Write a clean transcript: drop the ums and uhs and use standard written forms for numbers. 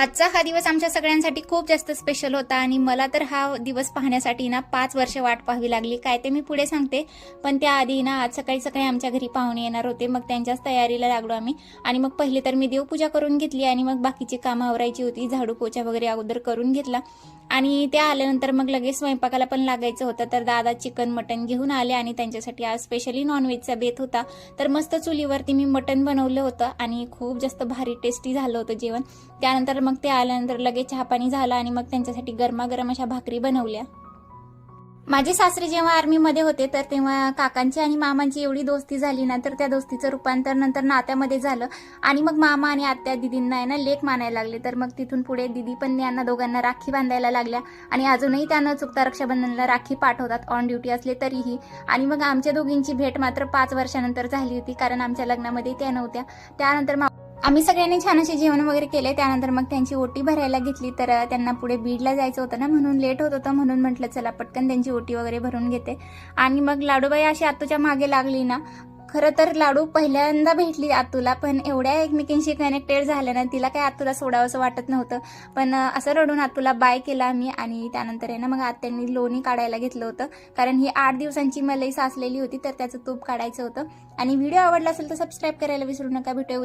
आजचा हा दिवस आमच्या सगळ्यांसाठी खूप जास्त स्पेशल होता आणि मला तर हा दिवस पाहण्यासाठी ना 5 वर्ष वाट पाहावी लागली. काय ते मी पुढे सांगते. पण त्याआधी ना आज सकाळी सकाळी आमच्या घरी पाहुणे येणार होते. मग त्यांच्याच तयारीला लागलो आम्ही आणि मग पहिले तर मी देवपूजा करून घेतली आणि मग बाकीची कामं आवरायची होती. झाडू पोछा वगैरे अगोदर करून घेतला आणि त्या आल्यानंतर मग लगेच स्वयंपाकाला पण लागायचं होतं. तर दादा चिकन मटन घेऊन आले आणि त्यांच्यासाठी आज स्पेशली नॉनव्हेजचा बेत होता. तर मस्त चुलीवरती मी मटन बनवलं होतं आणि खूप जास्त भारी टेस्टी झालं होतं जेवण. त्यानंतर मग ते आल्यानंतर लगेच चहापाणी झाला आणि मग त्यांच्यासाठी गरमागरम अशा भाकरी बनवल्या. माझे सासरे जेव्हा आर्मीमध्ये होते तर तेव्हा काकांची आणि मामांची एवढी दोस्ती झाली ना, तर त्या दोस्तीचं रूपांतर नंतर नात्यामध्ये झालं आणि मग मामा आणि आत्या दिदींना आहे ना लेक मानायला लागले. तर मग तिथून पुढे दिदी पण यांना दोघांना राखी बांधायला लागल्या आणि अजूनही त्यांना चुकता रक्षाबंधनाला राखी पाठवतात ऑन ड्युटी असले तरीही. आणि मग आमच्या दोघींची भेट मात्र 5 वर्षानंतर झाली होती, कारण आमच्या लग्नामध्ये त्या नव्हत्या. त्यानंतर आम्ही सगळ्यांनी छान असे जेवण वगैरे केले. त्यानंतर मग त्यांची ओटी भरायला घेतली. तर त्यांना पुढे बीडला जायचं होतं ना, म्हणून लेट होत होतं, म्हणून म्हटलं चला पटकन त्यांची ओटी वगैरे भरून घेते. आणि मग लाडूबाई अशी आतूच्या मागे लागली ना. खरं तर लाडू पहिल्यांदा भेटली आतूला, पण एवढ्या एकमेकींशी कनेक्टेड झाल्या ना, तिला काय आतूला सोडावंसं वाटत नव्हतं. पण असं रडून आतूला बाय केला आम्ही आणि त्यानंतर आहे ना मग आत्यांनी लोणी काढायला घेतलं होतं, कारण ही 8 दिवसांची मलई साचलेली होती तर त्याचं तूप काढायचं होतं. आणि व्हिडिओ आवडला असेल तर सबस्क्राईब करायला विसरू नका. भेटू